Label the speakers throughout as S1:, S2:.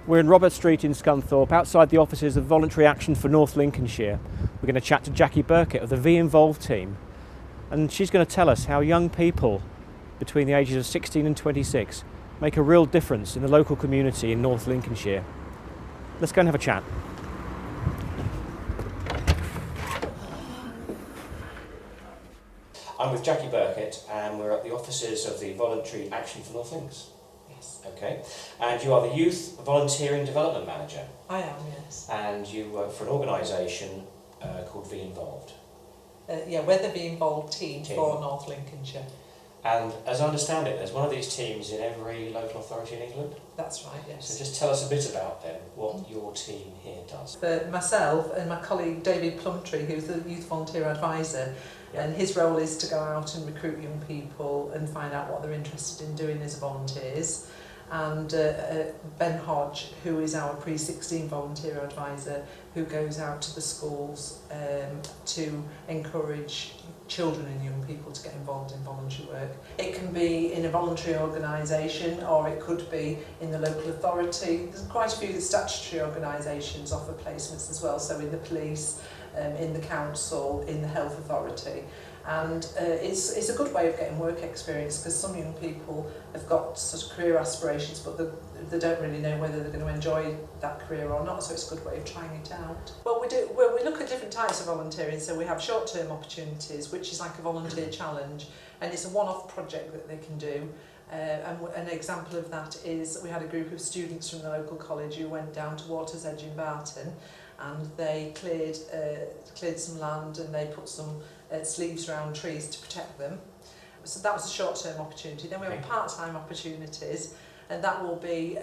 S1: We're in Robert Street in Scunthorpe, outside the offices of Voluntary Action for North Lincolnshire. We're going to chat to Jackie Burkett of the Involved team, and she's going to tell us how young people between the ages of 16 and 26 make a real difference in the local community in North Lincolnshire. Let's go and have a chat. I'm with Jackie Burkett and we're at the offices of the Voluntary Action for North Links.
S2: Yes.
S1: Okay. And you are the Youth Volunteering Development Manager.
S2: I am, yes.
S1: And you work for an organisation called Involved.
S2: We're the Involved team for North Lincolnshire.
S1: And as I understand it, there's one of these teams in every local authority in England.
S2: That's right, yes.
S1: So just tell us a bit about them, what your team here does.
S2: For myself and my colleague David Plumtree, who's the Youth Volunteer Advisor, and his role is to go out and recruit young people and find out what they're interested in doing as volunteers. And Ben Hodge, who is our pre-16 volunteer advisor, who goes out to the schools to encourage children and young people to get involved in voluntary work. It can be in a voluntary organisation or it could be in the local authority. There's quite a few statutory organisations offer placements as well, so in the police, in the council, in the health authority. And it's a good way of getting work experience, because some young people have got sort of career aspirations but they don't really know whether they're going to enjoy that career or not, so it's a good way of trying it out. Well, we look at different types of volunteering. So we have short-term opportunities, which is like a volunteer challenge, and it's a one-off project that they can do. And an example of that is we had a group of students from the local college who went down to Water's Edge in Barton, and they cleared some land and they put some sleeves around trees to protect them. So that was a short-term opportunity. Then we have part-time opportunities, and that will be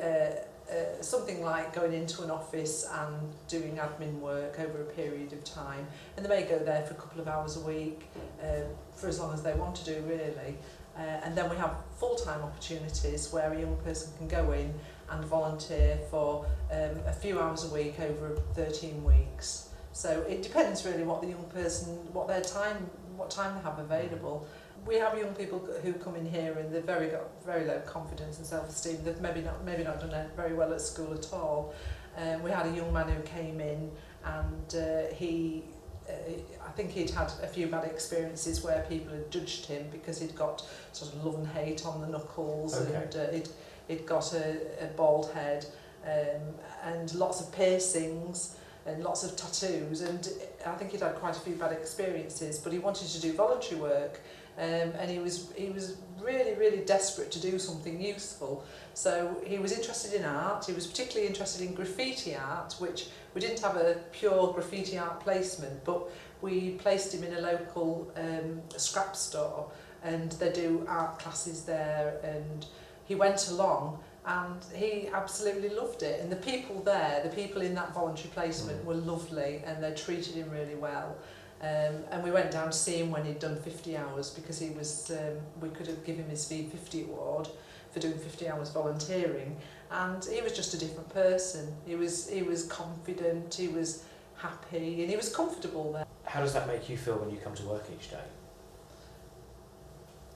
S2: something like going into an office and doing admin work over a period of time, and they may go there for a couple of hours a week, for as long as they want to do, really. And then we have full-time opportunities where a young person can go in and volunteer for a few hours a week over 13 weeks. So it depends really what the young person, what time they have available. We have young people who come in here and they've got very low confidence and self-esteem. They've maybe not done it very well at school at all. We had a young man who came in and I think he'd had a few bad experiences where people had judged him because he'd got sort of love and hate on the knuckles, and he'd got a bald head, and lots of piercings and lots of tattoos, and I think he'd had quite a few bad experiences, but he wanted to do voluntary work, and he was really desperate to do something useful. So he was interested in art. He was particularly interested in graffiti art, which we didn't have a pure graffiti art placement, but we placed him in a local scrap store, and they do art classes there, and he went along and he absolutely loved it. And the people there, the people in that voluntary placement were lovely, and they treated him really well. And we went down to see him when he'd done 50 hours, because he was, we could have given him his V50 award for doing 50 hours volunteering, and he was just a different person. He was confident, he was happy, and he was comfortable there.
S1: How does that make you feel when you come to work each day?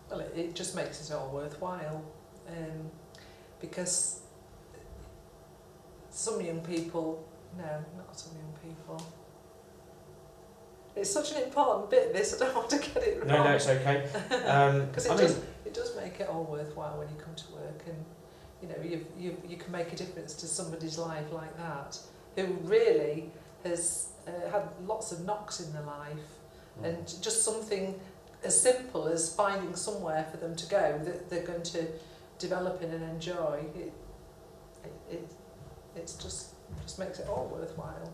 S2: Well, it just makes it all worthwhile, because some young people, no, not some young people. It's such an important bit, this, I don't want to get it wrong.
S1: No, it's okay.
S2: Because it does make it all worthwhile when you come to work, and you know, you can make a difference to somebody's life like that, who really has had lots of knocks in their life, and just something as simple as finding somewhere for them to go that they're going to develop in and enjoy. It just makes it all worthwhile.